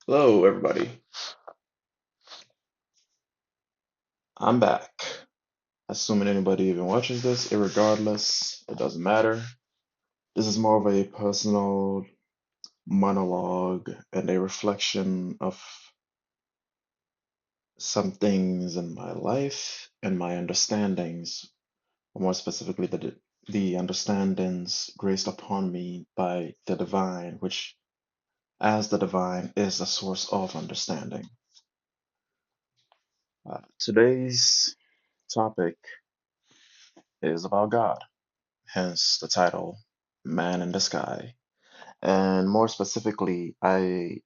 Hello, everybody. I'm back. Assuming anybody even watches this, irregardless, it doesn't matter. This is more of a personal monologue and a reflection of some things in my life and my understandings, or more specifically, the understandings graced upon me by the divine, which, as the divine, is the source of understanding. Today's topic is about God, hence the title Man in the Sky. And more specifically, I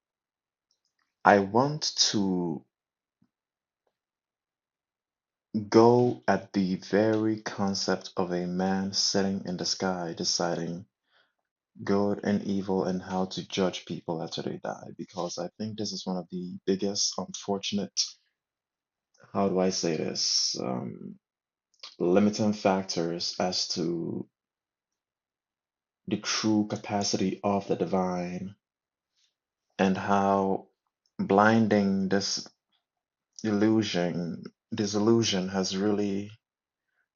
want to go at the very concept of a man sitting in the sky deciding good and evil and how to judge people after they die, because I think this is one of the biggest unfortunate, how do I say this, limiting factors as to the true capacity of the divine and how blinding illusion this illusion has really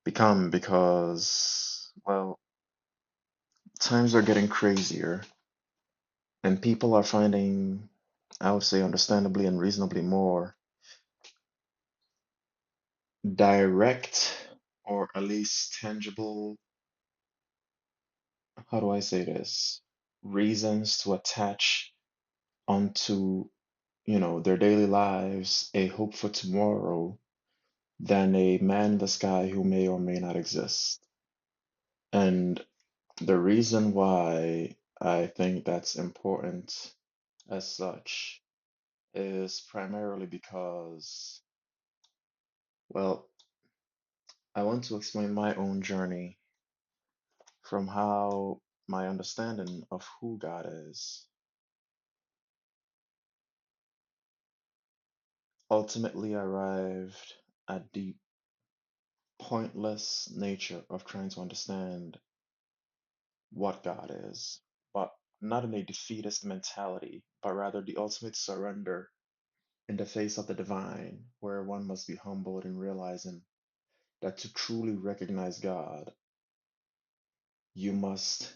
become, because, well, times are getting crazier and people are finding, I would say, understandably and reasonably more direct, or at least tangible, how do I say this, reasons to attach onto, their daily lives a hope for tomorrow than a man in the sky who may or may not exist. And the reason why I think that's important as such is primarily because, well, I want to explain my own journey from how my understanding of who God is ultimately arrived at the pointless nature of trying to understand what God is, but not in a defeatist mentality, but rather the ultimate surrender in the face of the divine, where one must be humbled in realizing that to truly recognize God, you must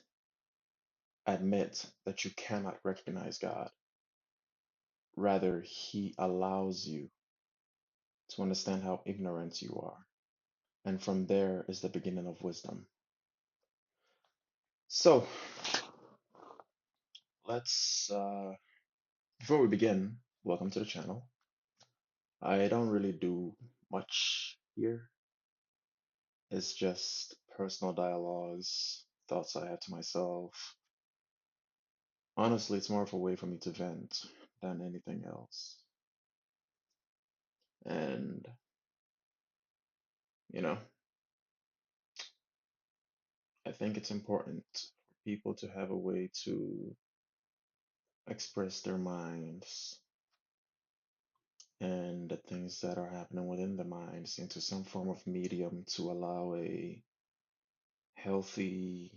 admit that you cannot recognize God. Rather, He allows you to understand how ignorant you are. And from there is the beginning of wisdom. So, before we begin, welcome to the channel. I don't really do much here. It's just personal dialogues, thoughts I have to myself. Honestly, it's more of a way for me to vent than anything else. And, you know, I think it's important for people to have a way to express their minds and the things that are happening within the minds into some form of medium to allow a healthy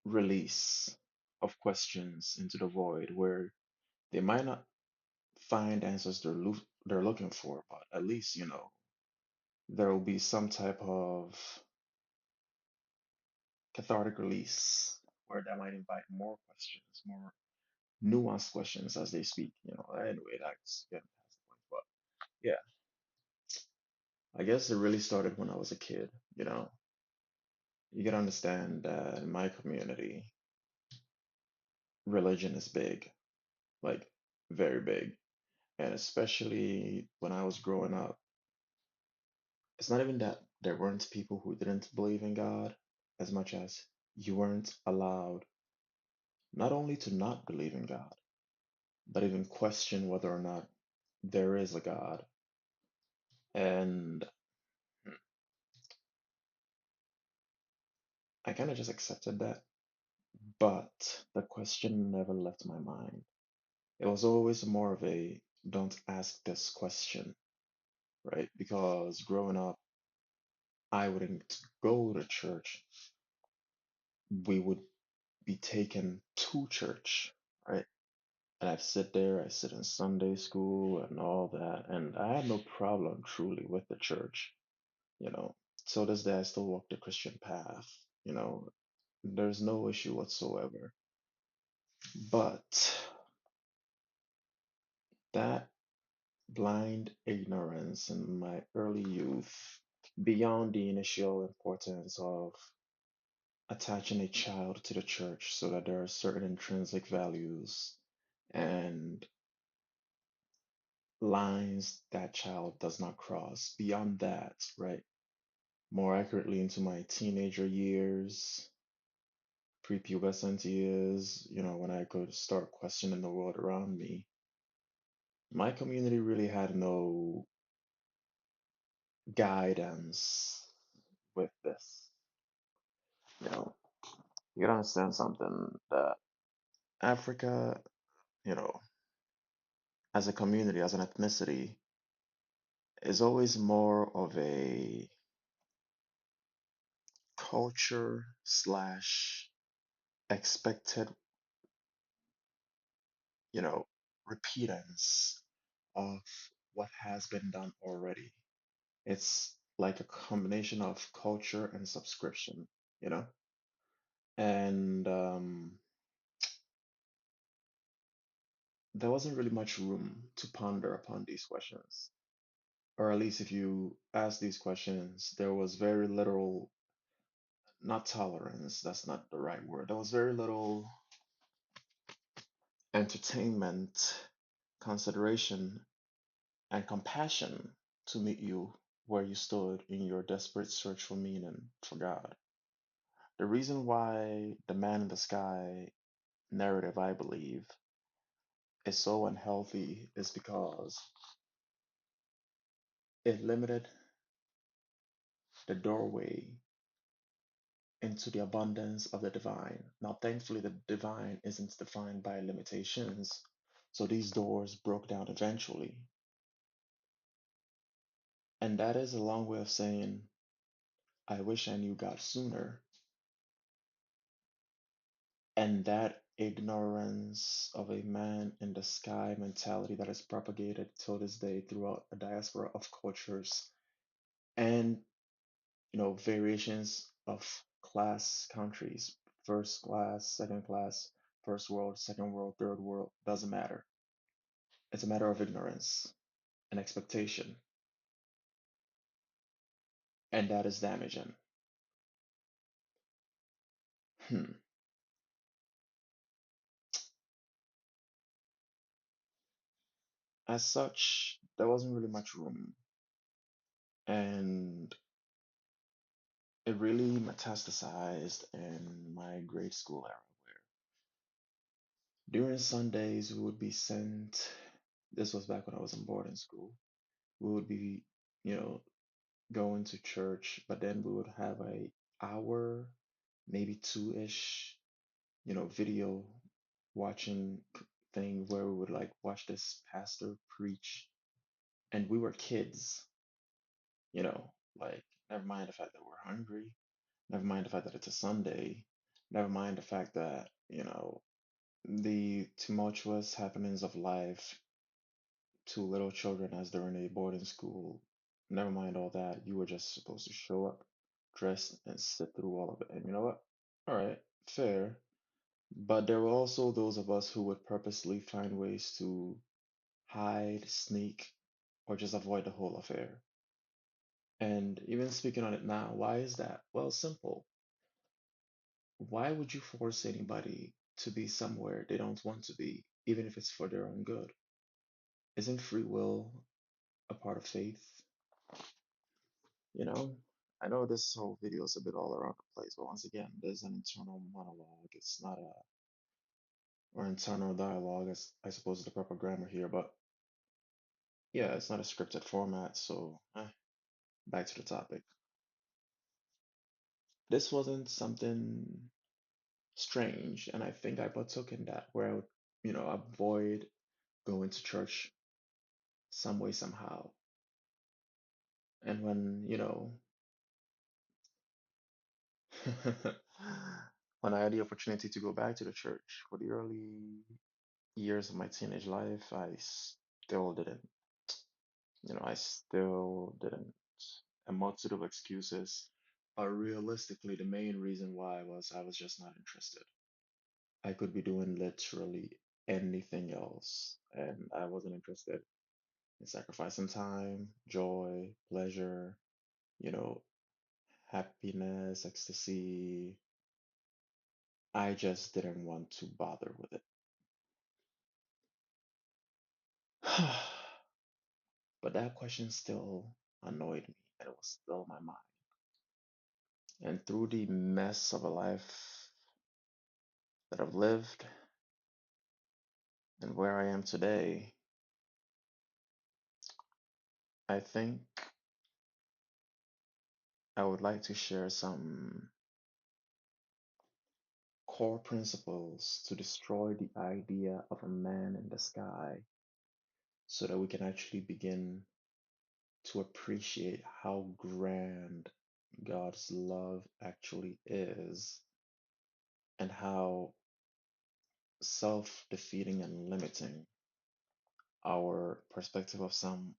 release of questions into the void where they might not find answers they're looking for, but at least, there will be some type of cathartic release where that might invite more questions, more nuanced questions as they speak. Anyway, that's getting past the point. But yeah, I guess it really started when I was a kid. You gotta understand that in my community, religion is big, like very big. And especially when I was growing up, it's not even that there weren't people who didn't believe in God as much as you weren't allowed not only to not believe in God, but even question whether or not there is a God. And I kind of just accepted that, but the question never left my mind. It was always more of a don't ask this question, right? Because growing up, I wouldn't go to church. We would be taken to church, right? And I'd sit there, I sit in Sunday school and all that, and I had no problem truly with the church, you know. So this day I still walk the Christian path, you know. There's no issue whatsoever. But that blind ignorance in my early youth, beyond the initial importance of attaching a child to the church so that there are certain intrinsic values and lines that child does not cross. Beyond that, right? More accurately, into my teenager years, prepubescent years, when I could start questioning the world around me, my community really had no guidance with this. You know, you gotta understand something that Africa, you know, as a community, as an ethnicity, is always more of a culture slash expected, you know, repeatance of what has been done already. It's like a combination of culture and subscription, you know? And there wasn't really much room to ponder upon these questions. Or at least if you ask these questions, there was very little, not tolerance, that's not the right word. There was very little entertainment, consideration, and compassion to meet you where you stood in your desperate search for meaning, for God. The reason why the man in the sky narrative, I believe, is so unhealthy is because it limited the doorway into the abundance of the divine. Now, thankfully, the divine isn't defined by limitations, so these doors broke down eventually. And that is a long way of saying, I wish I knew God sooner. And that ignorance of a man in the sky mentality that is propagated till this day throughout a diaspora of cultures and variations of class countries, first class, second class, first world, second world, third world, doesn't matter. It's a matter of ignorance and expectation, and that is damaging. Hmm. As such, there wasn't really much room, and it really metastasized in my grade school era, where during Sundays we would be sent. This was back when I was in boarding school. We would be, you know, going to church, but then we would have a hour, maybe two-ish, video watching thing where we would like watch this pastor preach, and we were kids, you know, like never mind the fact that we're hungry, never mind the fact that it's a Sunday, never mind the fact that, the tumultuous happenings of life to little children as they're in a boarding school. Never mind all that. You were just supposed to show up, dress, and sit through all of it. And you know what? All right, fair. But there were also those of us who would purposely find ways to hide, sneak, or just avoid the whole affair. And even speaking on it now, why is that? Well, simple. Why would you force anybody to be somewhere they don't want to be, even if it's for their own good? Isn't free will a part of faith? You know, I know this whole video is a bit all around the place, but once again, there's an internal monologue. It's not a, or internal dialogue, as I suppose is the proper grammar here, but yeah, it's not a scripted format, so back to the topic. This wasn't something strange, and I think I partook in that, where I would, avoid going to church some way, somehow. And when, When I had the opportunity to go back to the church for the early years of my teenage life, I still didn't. I still didn't. A multitude of excuses. But realistically, the main reason why was I was just not interested. I could be doing literally anything else, and I wasn't interested in sacrificing time, joy, pleasure, you know, happiness, ecstasy. I just didn't want to bother with it. But that question still annoyed me, and it was still in my mind. And through the mess of a life that I've lived and where I am today, I think I would like to share some core principles to destroy the idea of a man in the sky so that we can actually begin to appreciate how grand God's love actually is and how self defeating and limiting our perspective of some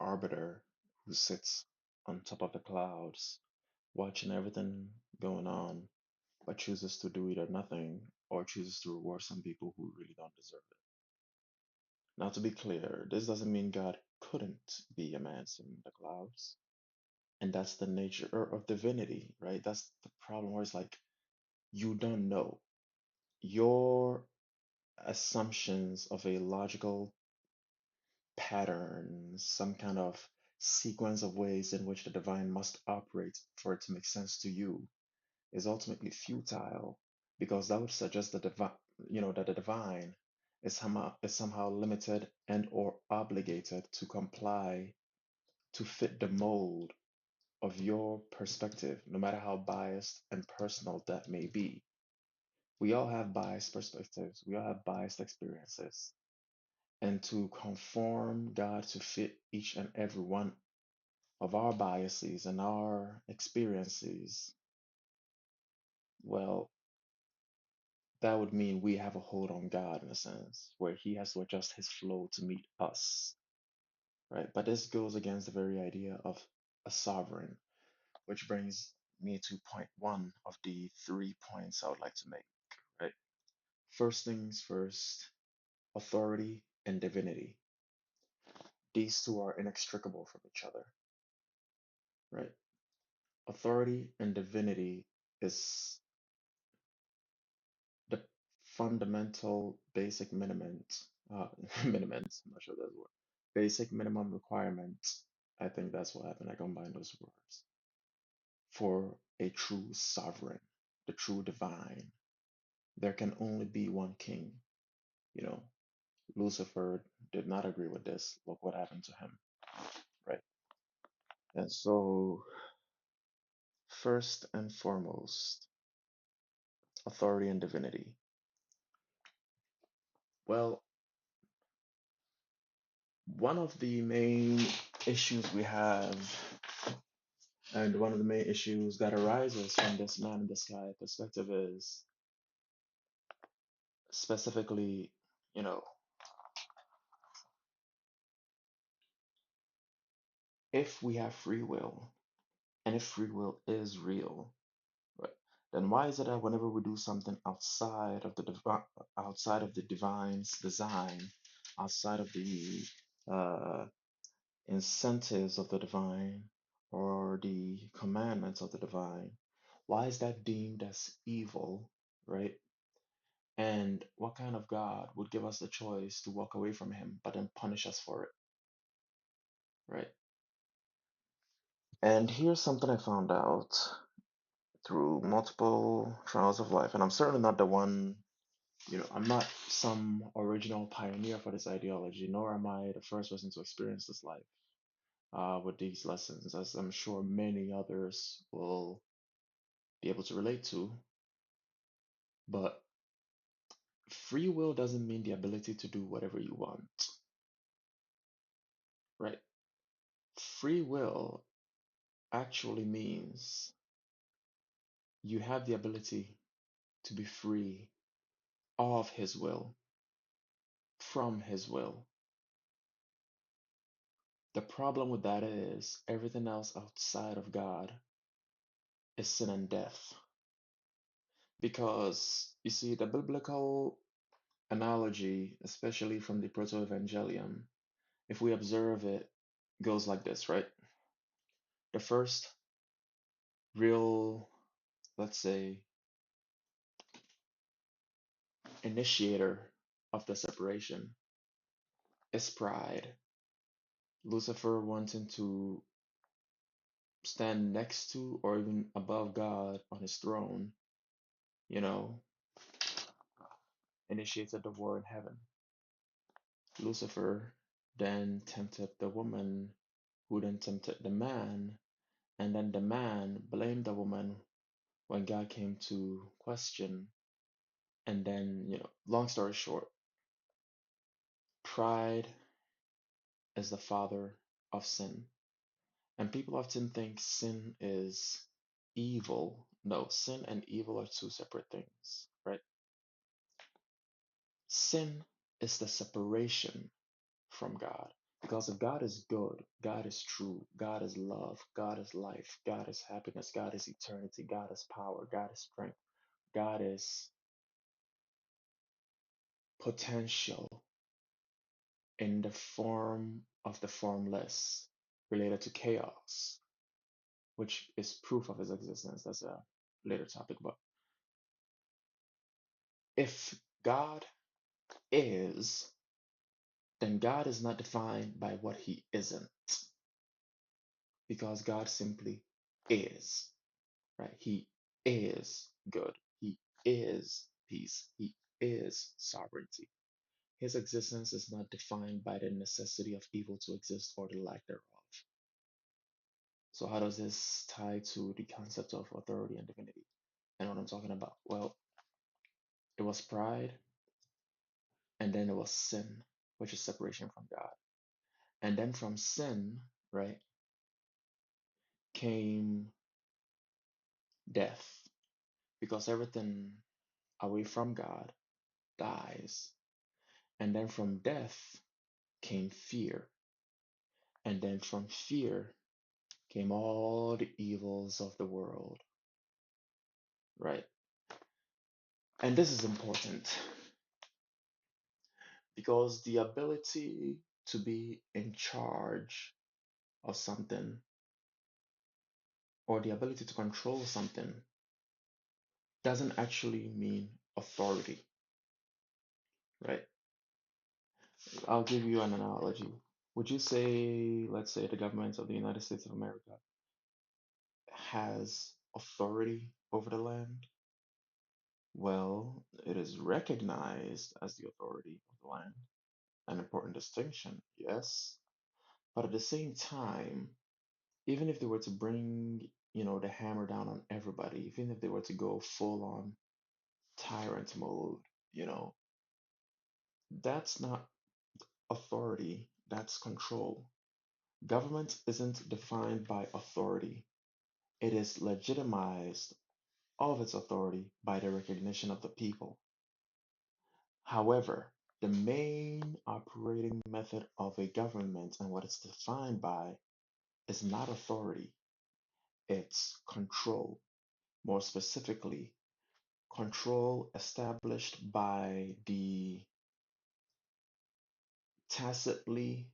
arbiter who sits on top of the clouds, watching everything going on, but chooses to do either nothing or chooses to reward some people who really don't deserve it. Now, to be clear, this doesn't mean God couldn't be a man sitting in the clouds. And that's the nature of divinity, right? That's the problem where it's like you don't know. Your assumptions of a logical pattern, some kind of sequence of ways in which the divine must operate for it to make sense to you is ultimately futile because that would suggest that that the divine is somehow limited and or obligated to comply to fit the mold of your perspective, no matter how biased and personal that may be. We all have biased perspectives, we all have biased experiences. And to conform God to fit each and every one of our biases and our experiences, well, that would mean we have a hold on God in a sense, where He has to adjust His flow to meet us, right? But this goes against the very idea of a sovereign, which brings me to point one of the 3 points I would like to make, right? First things first, authority and divinity. These two are inextricable from each other, right? Authority and divinity is the fundamental basic minimums, I'm not sure that's the word. Basic minimum requirements. I think that's what happened. I combined those words for a true sovereign, the true divine. There can only be one king. You know, Lucifer did not agree with this. Look what happened to him, right? And so, first and foremost, authority and divinity. Well, one of the main issues we have, and one of the main issues that arises from this man in the sky perspective is specifically, you know, if we have free will, and if free will is real, right, then why is it that whenever we do something outside of the divine's design, outside of the uh, incentives of the divine or the commandments of the divine, why is that deemed as evil, right? And what kind of God would give us the choice to walk away from him, but then punish us for it, right? And here's something I found out through multiple trials of life, and I'm certainly not the one, I'm not some original pioneer for this ideology, nor am I the first person to experience this life with these lessons, as I'm sure many others will be able to relate to. But free will doesn't mean the ability to do whatever you want, right? Free will actually means you have the ability to be free of his will, from his will. The problem with that is everything else outside of God is sin and death. Because you see, the biblical analogy, especially from the Proto-Evangelium, if we observe it, goes like this, right? The first real, let's say, initiator of the separation is pride. Lucifer wanting to stand next to or even above God on his throne, you know, initiated the war in heaven. Lucifer then tempted the woman, who then tempted the man, and then the man blamed the woman when God came to question. And then, long story short, pride is the father of sin. And people often think sin is evil. No, sin and evil are two separate things, right? Sin is the separation from God. Because if God is good, God is true, God is love, God is life, God is happiness, God is eternity, God is power, God is strength, God is potential in the form of the formless, related to chaos, which is proof of his existence. That's a later topic. But if God is, then God is not defined by what he isn't, because God simply is, right? He is good. He is peace. He is sovereignty. His existence is not defined by the necessity of evil to exist or the lack thereof. So, how does this tie to the concept of authority and divinity? And what I'm talking about? Well, it was pride, and then it was sin, which is separation from God. And then from sin, right, came death, because everything away from God dies. And then from death came fear. And then from fear came all the evils of the world, right? And this is important because the ability to be in charge of something, or the ability to control something, doesn't actually mean authority, right? I'll give you an analogy. Would you say, let's say, the government of the United States of America has authority over the land? Well, it is recognized as the authority of the land. An important distinction, yes. But at the same time, even if they were to bring, the hammer down on everybody, even if they were to go full on tyrant mode, you know, that's not authority, that's control. Government isn't defined by authority. It is legitimized, all of its authority, by the recognition of the people. However, the main operating method of a government and what it's defined by is not authority, it's control. More specifically, control established by the tacitly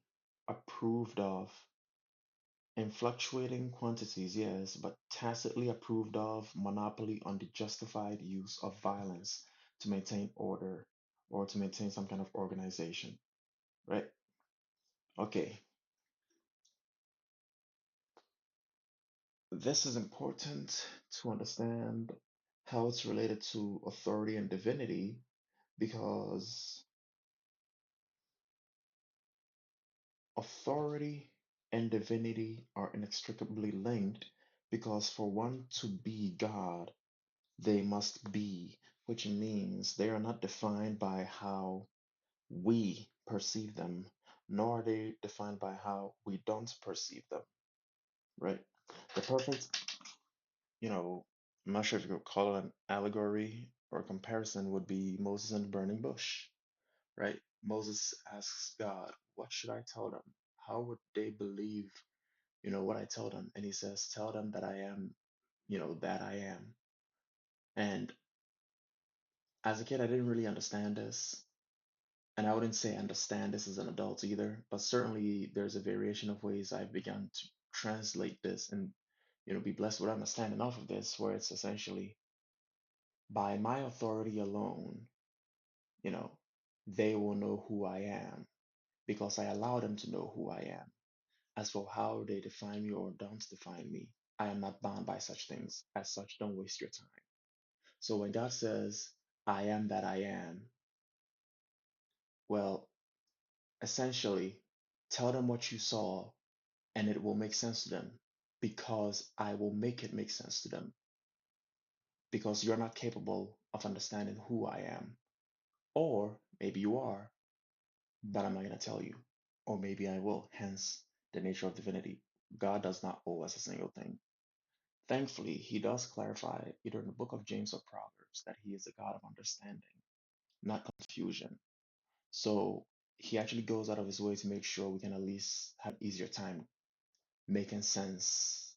approved of, in fluctuating quantities, yes, but tacitly approved of monopoly on the justified use of violence to maintain order or to maintain some kind of organization, right? Okay, this is important to understand how it's related to authority and divinity, because authority and divinity are inextricably linked, because for one to be God, they must be, which means they are not defined by how we perceive them, nor are they defined by how we don't perceive them, right? The perfect, I'm not sure if you could call it an allegory, or comparison would be Moses and the burning bush, right? Moses asks God, what should I tell them? How would they believe, what I tell them? And he says, tell them that I am, that I am. And as a kid, I didn't really understand this. And I wouldn't say understand this as an adult either, but certainly there's a variation of ways I've begun to translate this and, be blessed with understanding off of this, where it's essentially by my authority alone, you know, they will know who I am because I allow them to know who I am. As for how they define me or don't define me, I am not bound by such things. As such, don't waste your time. So when God says, I am that I am, well, essentially, tell them what you saw and it will make sense to them because I will make it make sense to them because you're not capable of understanding who I am. Or maybe you are, but I'm not going to tell you. Or maybe I will, hence the nature of divinity. God does not owe us a single thing. Thankfully, he does clarify either in the book of James or Proverbs that he is a God of understanding, not confusion. So he actually goes out of his way to make sure we can at least have easier time making sense,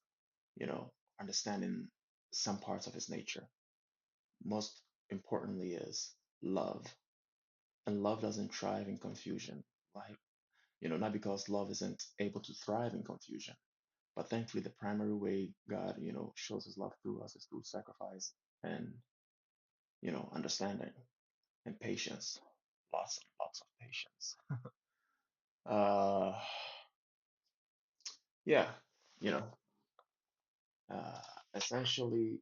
you know, understanding some parts of his nature. Most importantly is love. And love doesn't thrive in confusion. Like, not because love isn't able to thrive in confusion, but thankfully the primary way God, shows his love through us is through sacrifice and, understanding and patience. Lots and lots of patience. Uh yeah, you know, uh essentially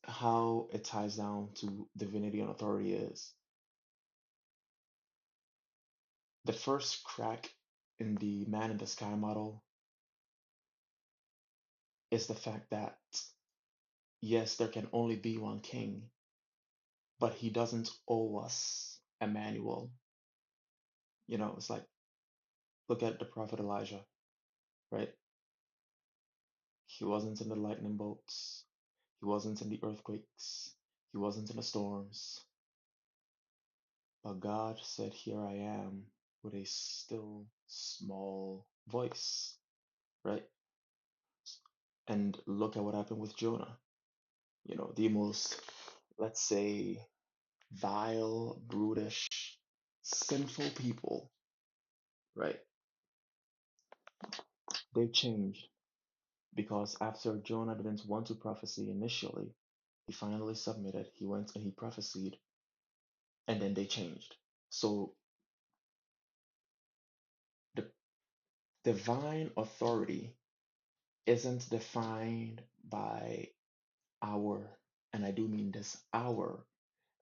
how it ties down to divinity and authority is the first crack in the man in the sky model is the fact that yes, there can only be one king, but he doesn't owe us a manual. It's like look at the prophet Elijah, right? He wasn't in the lightning bolts, he wasn't in the earthquakes, he wasn't in the storms, but God said, here I am with a still small voice, right? And look at what happened with Jonah. The most, let's say, vile, brutish, sinful people, right? They changed because after Jonah didn't want to prophesy initially, he finally submitted. He went and he prophesied, and then they changed. So the divine authority isn't defined by our, and I do mean this, our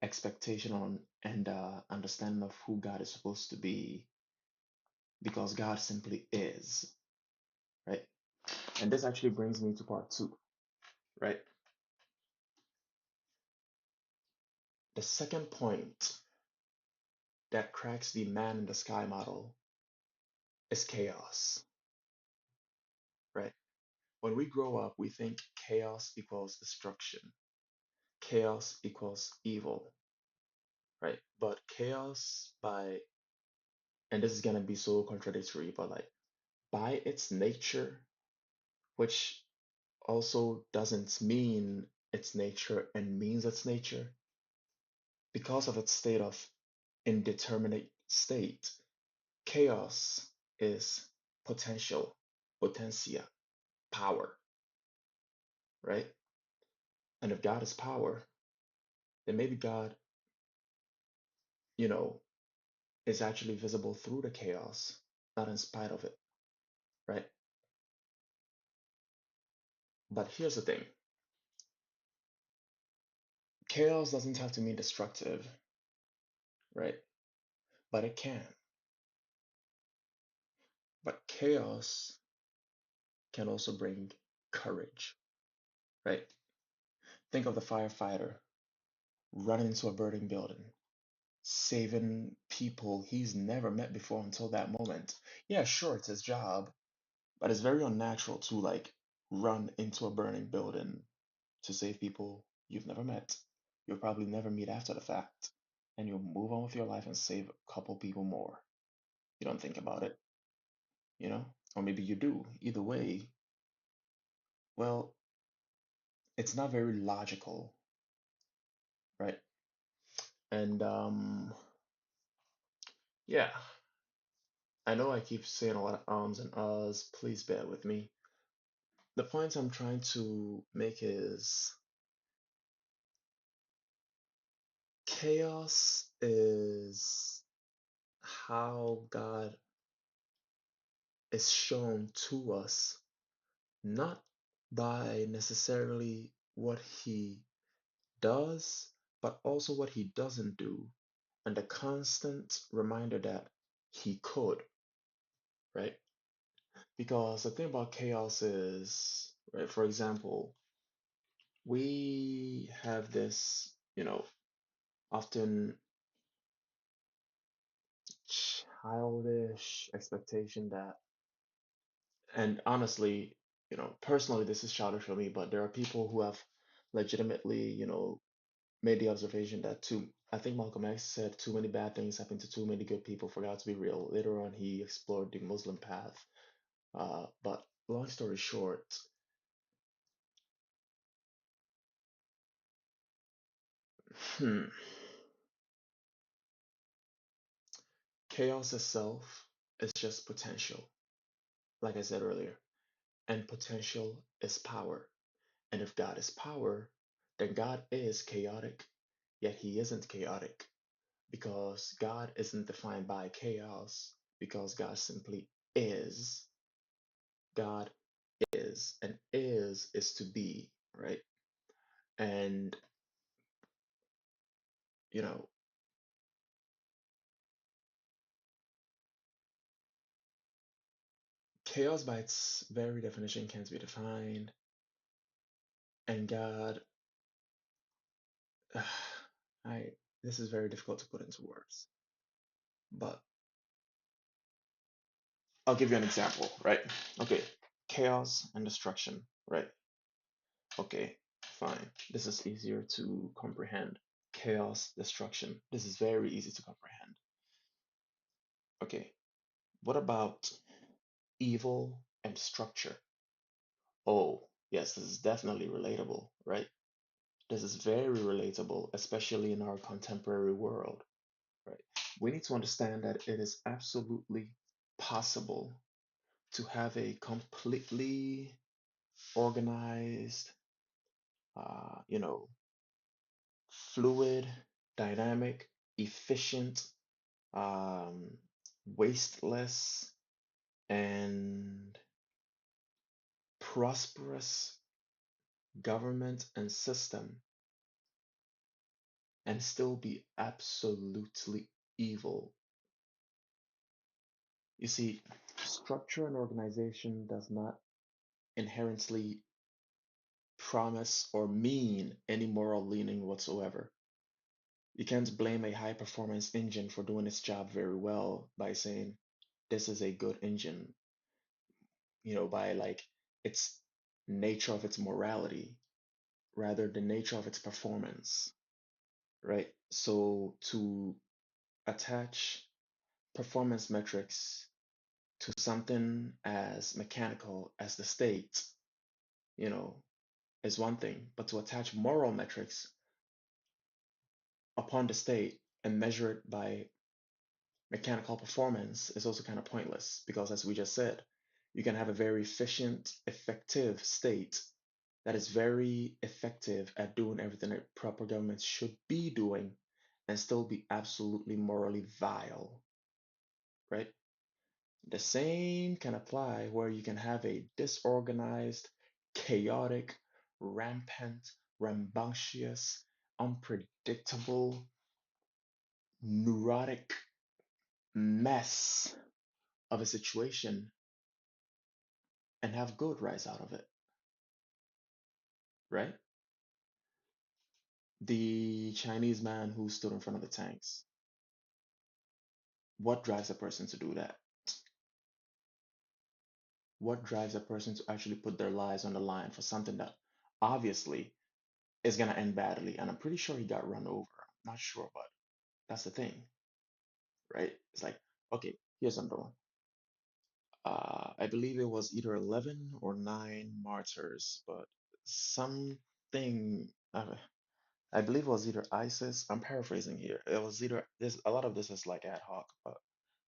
expectation on and understanding of who God is supposed to be, because God simply is, right? And this actually brings me to part two, right? The second point that cracks the man in the sky model is chaos, right? When we grow up, we think chaos equals destruction, chaos equals evil, right? But chaos, and this is gonna be so contradictory, but like by its nature, which also doesn't mean its nature and means its nature, because of its state of indeterminate state, chaos is potential, potentia, power, right? And if God is power, then maybe God, you know, is actually visible through the chaos, not in spite of it, right? But here's the thing, chaos doesn't have to mean destructive, right? But it can. But chaos can also bring courage, right? Think of the firefighter running into a burning building, saving people he's never met before until that moment. Yeah, sure, it's his job, but it's very unnatural to like run into a burning building to save people you've never met. you'll probably never meet after the fact. And you'll move on with your life and save a couple people more. You don't think about it, you know? Or maybe you do. Either way, well, it's not very logical, right? And yeah, I know I keep saying a lot of ums and uhs. Please bear with me. The point I'm trying to make is chaos is how God is shown to us, not by necessarily what he does, but also what he doesn't do, and the constant reminder that he could, right? Because the thing about chaos is, right, for example, we have this, often childish expectation that, and honestly, personally, this is childish for me, but there are people who have legitimately, made the observation that I think Malcolm X said too many bad things happen to too many good people for God to be real. Later on, he explored the Muslim path. But long story short, hmm, chaos itself is just potential, like I said earlier, and potential is power. And if God is power, then God is chaotic, yet he isn't chaotic because God isn't defined by chaos, because God simply is. God is, and is to be, right? And, you know, chaos by its very definition can't be defined, and God, I, this is very difficult to put into words, but I'll give you an example, right? Okay, chaos and destruction, right? Okay, fine. This is easier to comprehend. Chaos, destruction. This is very easy to comprehend. Okay, what about evil and structure? Oh, yes, this is definitely relatable, right? This is very relatable, especially in our contemporary world, right? We need to understand that it is absolutely possible to have a completely organized, uh, you know, fluid, dynamic, efficient, um, wasteless, and prosperous government and system and still be absolutely evil. You see, structure and organization does not inherently promise or mean any moral leaning whatsoever. You can't blame a high performance engine for doing its job very well by saying this is a good engine, by like its nature of its morality rather the nature of its performance, right? So to attach performance metrics to something as mechanical as the state, you know, is one thing, but to attach moral metrics upon the state and measure it by mechanical performance is also kind of pointless because, as we just said, you can have a very efficient, effective state that is very effective at doing everything that proper governments should be doing and still be absolutely morally vile, right? The same can apply where you can have a disorganized, chaotic, rampant, rambunctious, unpredictable, neurotic mess of a situation and have good rise out of it, right? The Chinese man who stood in front of the tanks. What drives a person to do that? What drives a person to actually put their lives on the line for something that obviously is gonna end badly. And I'm pretty sure he got run over. I'm not sure, but that's the thing, right? It's like, okay, here's another one. I believe it was either 11 or 9 martyrs, but something, I believe it was either ISIS. I'm paraphrasing here. It was either this, a lot of this is like ad hoc, but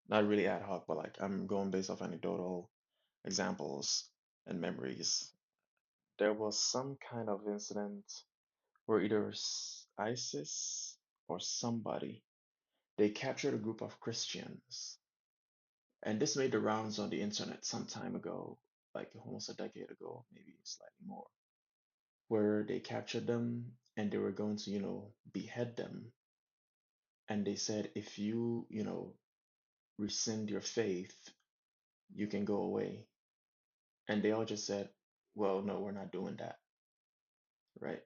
not really ad hoc, but like I'm going based off anecdotal examples and memories. There was some kind of incident where either ISIS or somebody, they captured a group of Christians. And this made the rounds on the internet some time ago, like almost a decade ago, maybe slightly more, where they captured them and they were going to, behead them. And they said, if you, rescind your faith, you can go away. And they all just said, well, no, we're not doing that, right?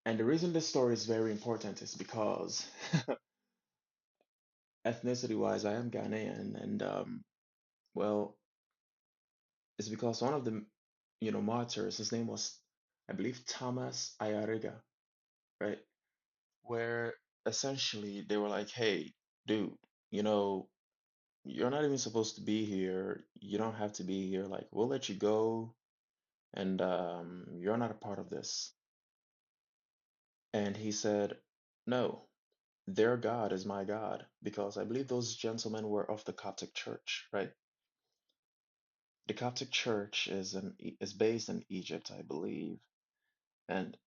And the reason this story is very important is because ethnicity wise, I am Ghanaian. And, well, it's because one of the, martyrs, his name was, I believe, Thomas Ayariga, right? Where essentially they were like, hey, dude, you know, you're not even supposed to be here. You don't have to be here. Like, we'll let you go, and you're not a part of this. And he said, no, their God is my God, because I believe those gentlemen were of the Coptic Church, right? The Coptic Church is based in Egypt, I believe. And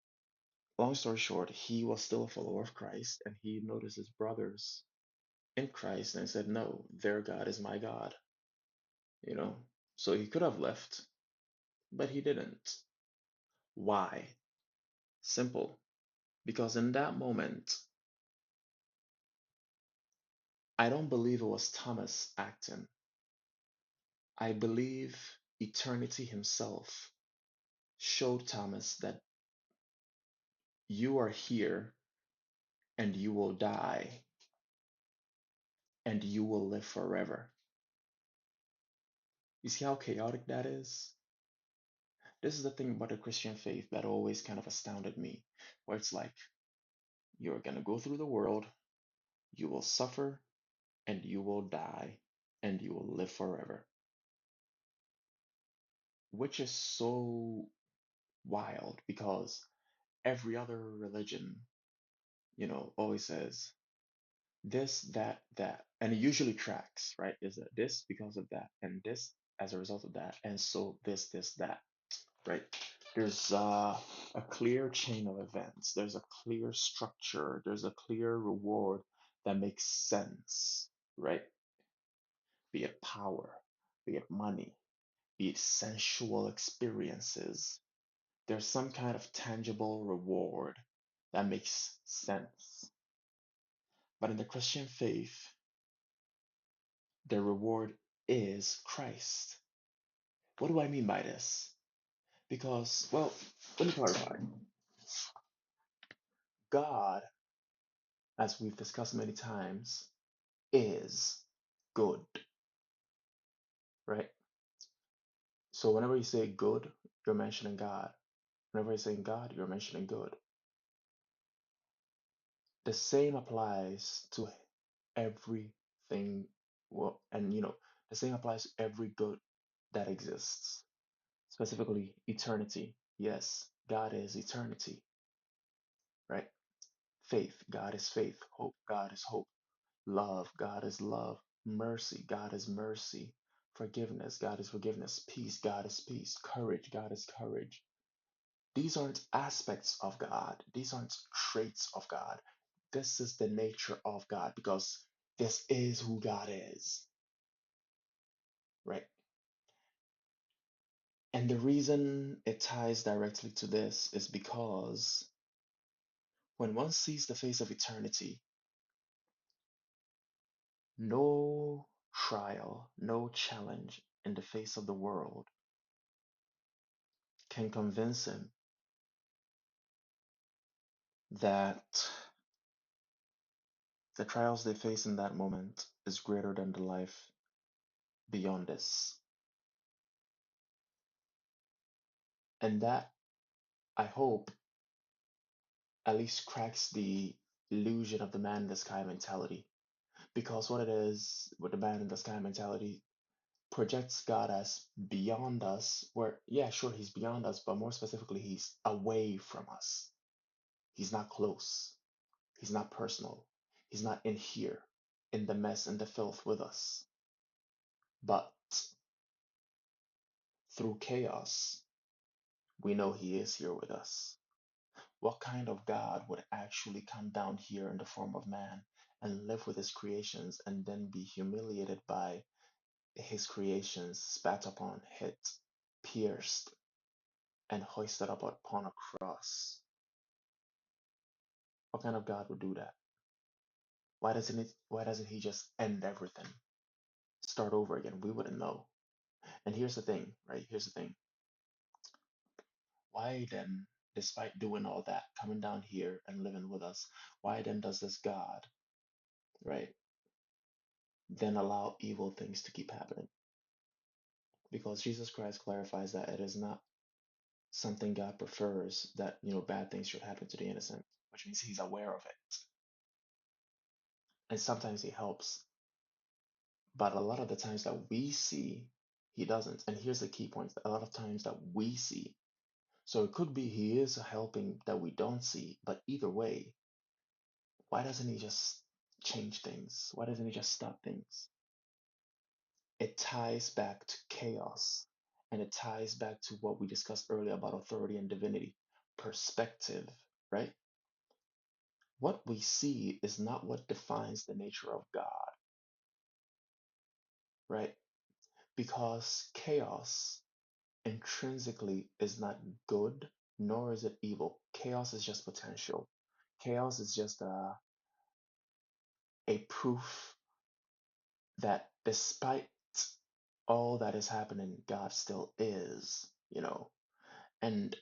long story short, he was still a follower of Christ, and he noticed his brothers in Christ and said, no, their God is my God, you know? So he could have left, but he didn't. Why? Simple. Because in that moment, I don't believe it was Thomas acting. I believe eternity himself showed Thomas that you are here and you will die and you will live forever. You see how chaotic that is? This is the thing about the Christian faith that always kind of astounded me, where it's like, you're going to go through the world, you will suffer, and you will die, and you will live forever, which is so wild because every other religion, always says this, that, that, and it usually tracks, right? Is it this because of that, and this as a result of that, and so this, that, right? There's a clear chain of events, there's a clear structure, there's a clear reward that makes sense, right? Be it power, be it money, be it sensual experiences. There's some kind of tangible reward that makes sense. But in the Christian faith, the reward is Christ. What do I mean by this? Because, well, let me clarify. God, as we've discussed many times, is good, right? So whenever you say good, you're mentioning God. Whenever you're saying God, you're mentioning good. The same applies to everything. Well, and the same applies to every good that exists, specifically eternity. Yes, God is eternity, right? Faith, God is faith. Hope, God is hope. Love, God is love. Mercy, God is mercy. Forgiveness, God is forgiveness. Peace, God is peace. Courage, God is courage. These aren't aspects of God. These aren't traits of God. This is the nature of God because this is who God is, right? And the reason it ties directly to this is because when one sees the face of eternity, no trial, no challenge in the face of the world can convince him that the trials they face in that moment is greater than the life beyond this. And that, I hope, at least cracks the illusion of the man in the sky mentality. Because what it is with the man in the sky mentality projects God as beyond us, where, yeah, sure, he's beyond us, but more specifically, he's away from us. He's not close. He's not personal. He's not in here, in the mess and the filth with us. But through chaos, we know he is here with us. What kind of God would actually come down here in the form of man and live with his creations and then be humiliated by his creations, spat upon, hit, pierced, and hoisted up upon a cross? What kind of God would do that? Why doesn't he just end everything? Start over again. We wouldn't know. And here's the thing, right? Here's the thing. Why then, despite doing all that, coming down here and living with us, why then does this God, right, then allow evil things to keep happening? Because Jesus Christ clarifies that it is not something God prefers that, bad things should happen to the innocent, which means he's aware of it. And sometimes he helps, but a lot of the times that we see, he doesn't. And here's the key point: a lot of times that we see. So it could be he is helping that we don't see, but either way, why doesn't he just change things? Why doesn't he just stop things? It ties back to chaos, and it ties back to what we discussed earlier about authority and divinity, perspective, right? What we see is not what defines the nature of God, right? Because chaos intrinsically is not good, nor is it evil. Chaos is just potential. Chaos is just a proof that despite all that is happening, God still is. And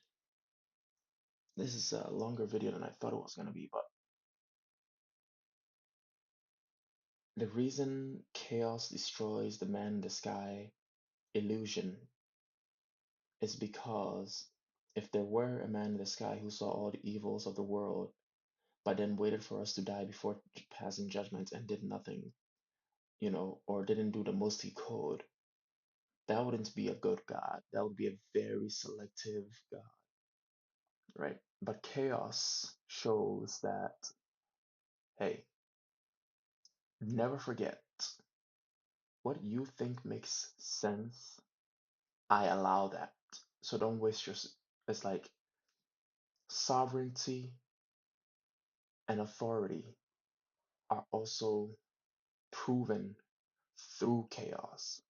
this is a longer video than I thought it was going to be, but the reason chaos destroys the man in the sky illusion is because if there were a man in the sky who saw all the evils of the world, but then waited for us to die before passing judgment and did nothing, or didn't do the most he could, that wouldn't be a good God. That would be a very selective God, right? But chaos shows that, hey, never forget what you think makes sense. I allow that. So don't waste your. It's like sovereignty and authority are also proven through chaos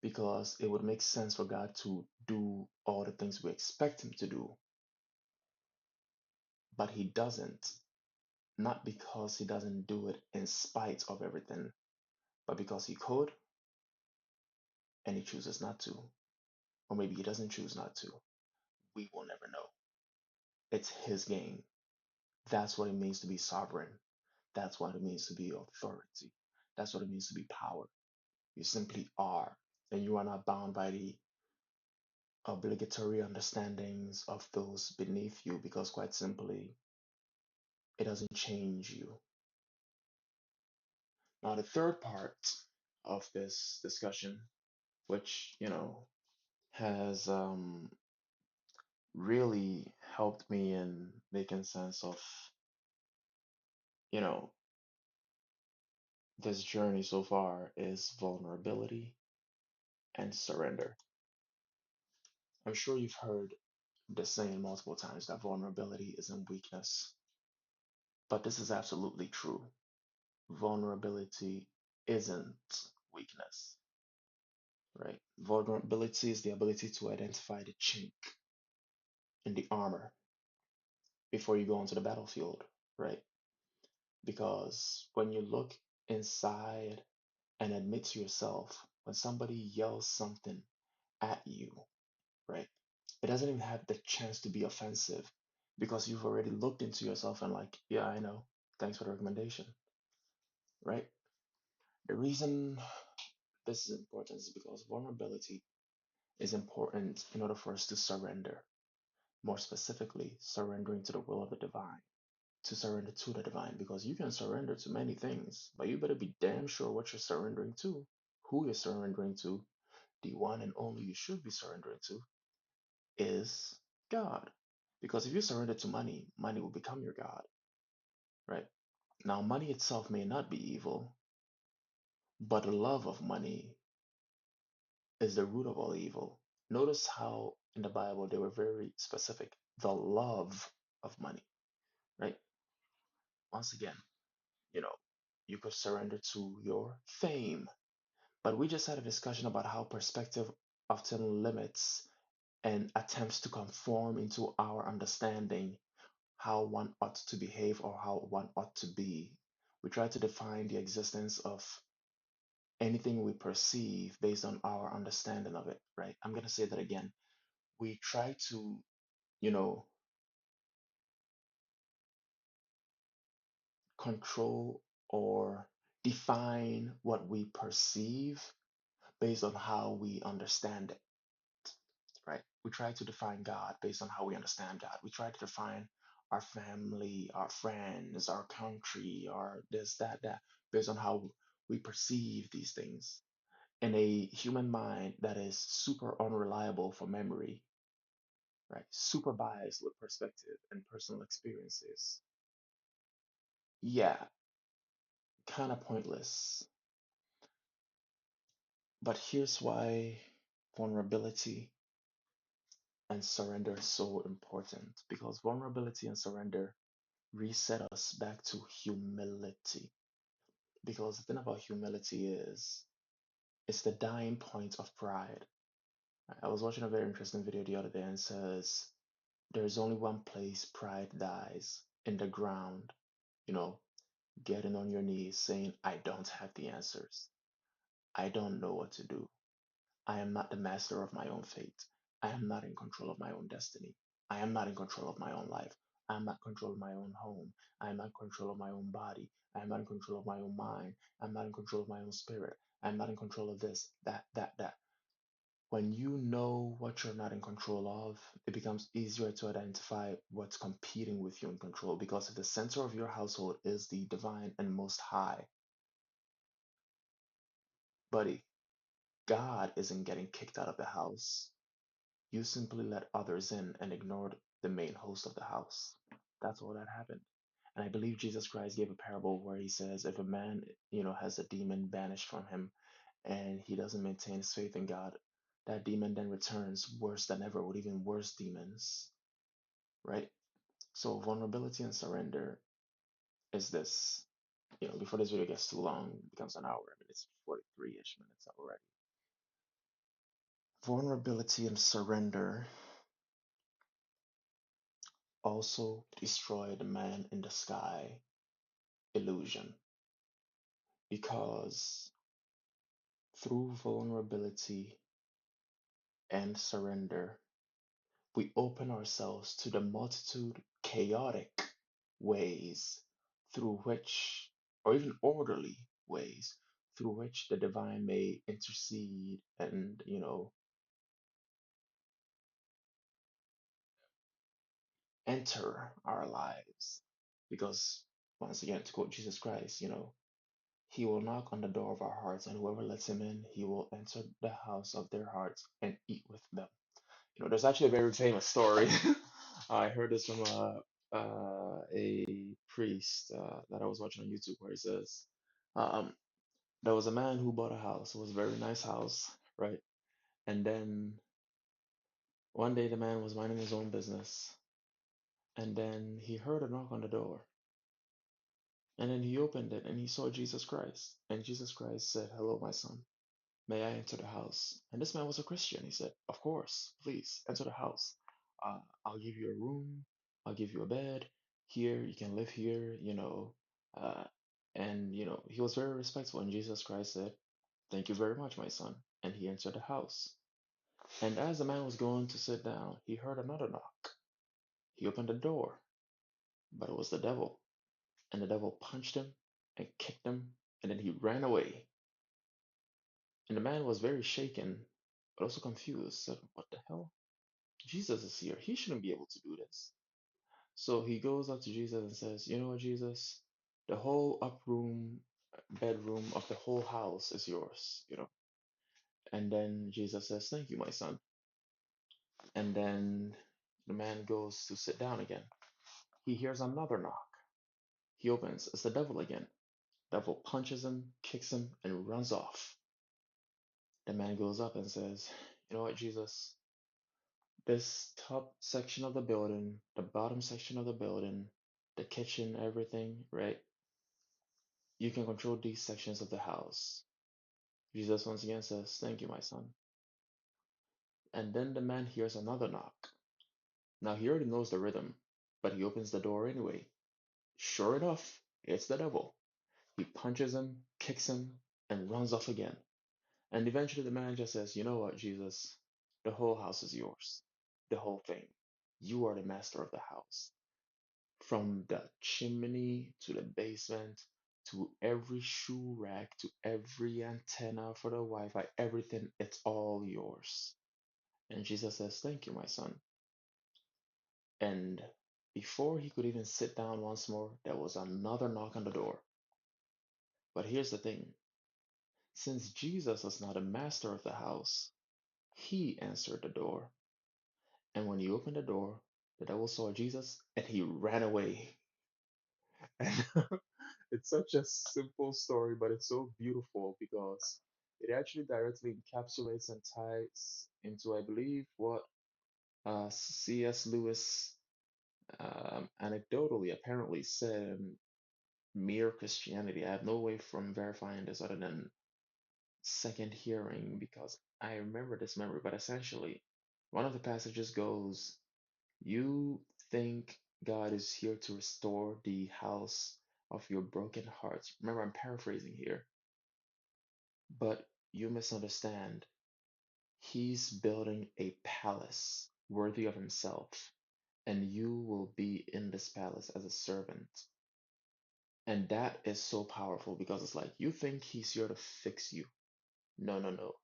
because it would make sense for God to do all the things we expect him to do, but he doesn't. Not because he doesn't do it in spite of everything, but because he could and he chooses not to. Or maybe he doesn't choose not to. We will never know. It's his game. That's what it means to be sovereign. That's what it means to be authority. That's what it means to be power. You simply are. And you are not bound by the obligatory understandings of those beneath you because, quite simply, it doesn't change you. Now, the third part of this discussion, which, has really helped me in making sense of, you know, this journey so far, is vulnerability and surrender. I'm sure you've heard the saying multiple times that vulnerability isn't weakness, but this is absolutely true. Vulnerability isn't weakness, right? Vulnerability is the ability to identify the chink in the armor before you go onto the battlefield, right? Because when you look inside and admit to yourself, when somebody yells something at you, right? It doesn't even have the chance to be offensive because you've already looked into yourself and like, yeah, I know. Thanks for the recommendation, right? The reason this is important is because vulnerability is important in order for us to surrender. More specifically, surrendering to the will of the divine. to surrender to the divine, because you can surrender to many things, but you better be damn sure what you're surrendering to, who you're surrendering to. The one and only you should be surrendering to is God. Because if you surrender to money, money will become your God, right? Now, money itself may not be evil, but the love of money is the root of all evil. Notice how in the Bible they were very specific. The love of money, right? Once again, you know, you could surrender to your fame. But we just had a discussion about how perspective often limits and attempts to conform into our understanding how one ought to behave or how one ought to be. We try to define the existence of anything we perceive based on our understanding of it, right? I'm going to say that again. We try to, you know, control or define what we perceive based on how we understand it, right? We try to define God based on how we understand God. We try to define our family, our friends, our country, our this, that, based on how we perceive these things. In a human mind that is super unreliable for memory, right? Super biased with perspective and personal experiences. Yeah, kind of pointless. But here's why vulnerability and surrender is so important, because vulnerability and surrender reset us back to humility. Because the thing about humility is it's the dying point of pride. I was watching a very interesting video the other day and it says there's only one place pride dies, in the ground, you know, getting on your knees saying, I don't have the answers. I don't know what to do. I am not the master of my own fate. I am not in control of my own destiny. I am not in control of my own life. I am not in control of my own home. I am not in control of my own body. I am not in control of my own mind. I'm not in control of my own spirit. I'm not in control of this, that. When you know what you're not in control of, it becomes easier to identify what's competing with you in control. Because if the center of your household is the divine and most high, buddy, God isn't getting kicked out of the house. You simply let others in and ignored the main host of the house. That's all that happened. And I believe Jesus Christ gave a parable where he says if a man, has a demon banished from him and he doesn't maintain his faith in God, that demon then returns worse than ever with even worse demons, right? So vulnerability and surrender is this. Before this video gets too long, it becomes an hour. I mean, it's 43-ish minutes already. Vulnerability and surrender also destroy the man in the sky illusion, because through vulnerability and surrender, we open ourselves to the multitude chaotic ways through which, or even orderly ways, through which the divine may intercede and, enter our lives. Because, once again, to quote Jesus Christ, he will knock on the door of our hearts, and whoever lets him in, he will enter the house of their hearts and eat with them. There's actually a very famous story. I heard this from a priest that I was watching on YouTube, where he says, um, there was a man who bought a house. It was a very nice house, right? And then one day the man was minding his own business, and then he heard a knock on the door. And then he opened it and he saw Jesus Christ. And Jesus Christ said, hello, my son. May I enter the house? And this man was a Christian. He said, of course, please enter the house. I'll give you a room. I'll give you a bed. Here, you can live here, Uh, and, he was very respectful. And Jesus Christ said, thank you very much, my son. And he entered the house. And as the man was going to sit down, he heard another knock. He opened the door, but it was the devil. And the devil punched him and kicked him. And then he ran away. And the man was very shaken, but also confused. Said, what the hell? Jesus is here. He shouldn't be able to do this. So he goes up to Jesus and says, "You know what, Jesus? The whole up room, bedroom of the whole house is yours, you know." And then Jesus says, "Thank you, my son." And then the man goes to sit down again. He hears another knock. He opens. It's the devil again. Devil punches him, kicks him, and runs off. The man goes up and says, "You know what, Jesus? This top section of the building, the bottom section of the building, the kitchen, everything, right? You can control these sections of the house." Jesus once again says, "Thank you, my son." And then the man hears another knock. Now he already knows the rhythm, but he opens the door anyway. Sure enough, it's the devil. He punches him, kicks him, and runs off again. And eventually the man just says, "You know what, Jesus? The whole house is yours. The whole thing. You are the master of the house. From the chimney to the basement to every shoe rack to every antenna for the Wi-Fi, everything, it's all yours." And Jesus says, "Thank you, my son." And before he could even sit down once more, there was another knock on the door. But here's the thing, since Jesus was not a master of the house, he answered the door. And when he opened the door, the devil saw Jesus and he ran away. And it's such a simple story, but it's so beautiful because it actually directly encapsulates and ties into, I believe, what C.S. Lewis anecdotally apparently said in Mere Christianity. I have no way from verifying this other than second hearing because I remember this memory, but essentially, one of the passages goes, "You think God is here to restore the house of your broken hearts." Remember, I'm paraphrasing here, but you misunderstand. He's building a palace worthy of himself, and you will be in this palace as a servant. And that is so powerful because it's like you think he's here to fix you. No, no, no.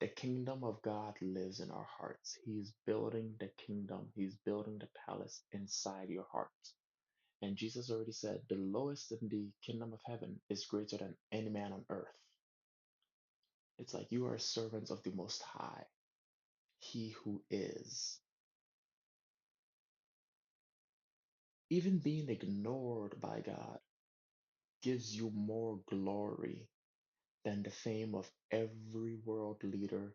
The kingdom of God lives in our hearts. He's building the kingdom, He's building the palace inside your heart. And Jesus already said, the lowest in the kingdom of heaven is greater than any man on earth. It's like you are servants of the Most High, He who is. Even being ignored by God gives you more glory than the fame of every world leader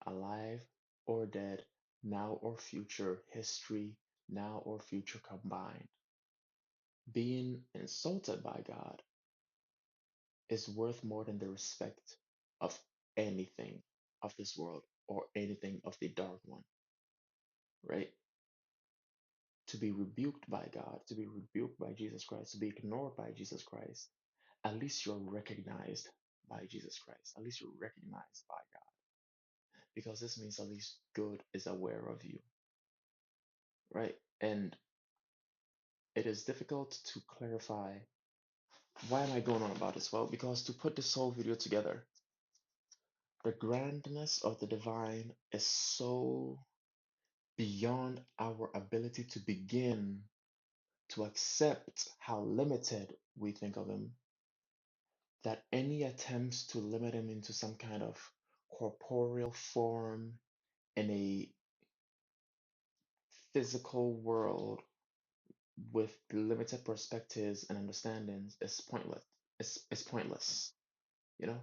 alive or dead, now or future, history, now or future combined. Being insulted by God is worth more than the respect of anything of this world or anything of the dark one, right? To be rebuked by God, to be rebuked by Jesus Christ, to be ignored by Jesus Christ, at least you're recognized by Jesus Christ. At least you're recognized by God. Because this means at least good is aware of you, right? And it is difficult to clarify. Why am I going on about this? Well, because to put this whole video together, the grandness of the divine is so beyond our ability to begin to accept how limited we think of him, that any attempts to limit him into some kind of corporeal form in a physical world with limited perspectives and understandings is pointless. It's pointless, you know?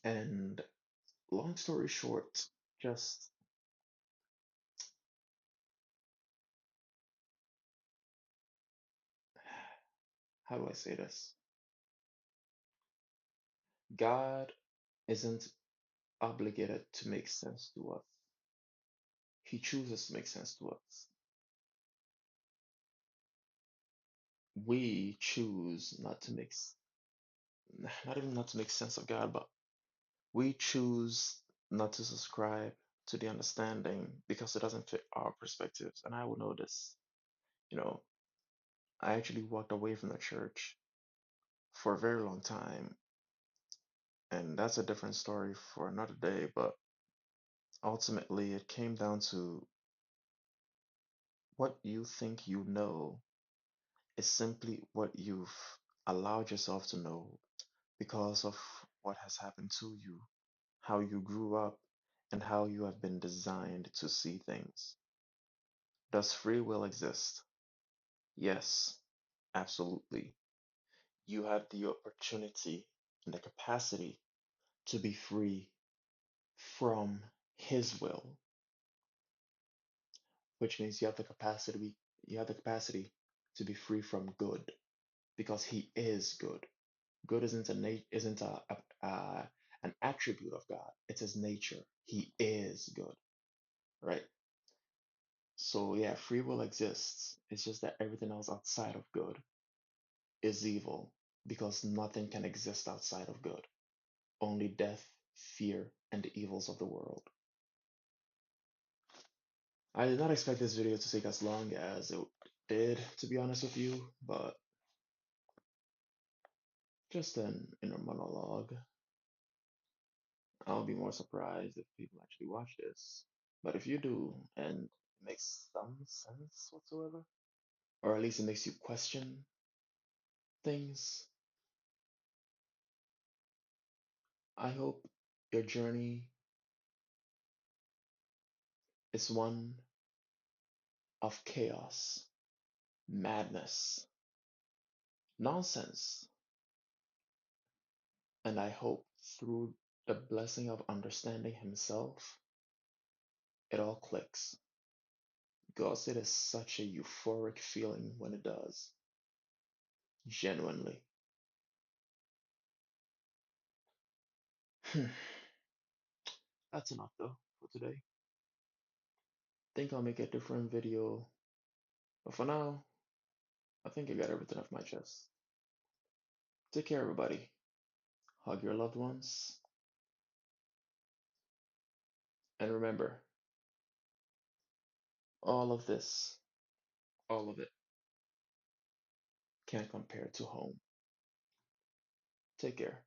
And long story short, just how do I say this? God isn't obligated to make sense to us. He chooses to make sense to us. We choose not to not even not to make sense of God, but we choose not to subscribe to the understanding because it doesn't fit our perspectives. And I will know this. You know, I actually walked away from the church for a very long time, and that's a different story for another day. But ultimately, it came down to what you think you know is simply what you've allowed yourself to know because of what has happened to you, how you grew up, and how you have been designed to see things. Does free will exist? Yes, absolutely. You have the opportunity and the capacity to be free from His will, which means you have the capacity to be free from good because He is good. Good isn't an attribute of God. It's His nature. He is good, right? So yeah, free will exists. It's just that everything else outside of good is evil because nothing can exist outside of good. Only death, fear, and the evils of the world. I did not expect this video to take as long as it did, to be honest with you, but just an inner monologue. I'll be more surprised if people actually watch this. But if you do, and it makes some sense whatsoever, or at least it makes you question things, I hope your journey is one of chaos, madness, nonsense, and I hope through the blessing of understanding Himself, it all clicks. Because it is such a euphoric feeling when it does, genuinely. That's enough though for today. Think I'll make a different video, but for now, I think I got everything off my chest. Take care, everybody. Hug your loved ones, and remember, all of this, all of it, can't compare to home. Take care.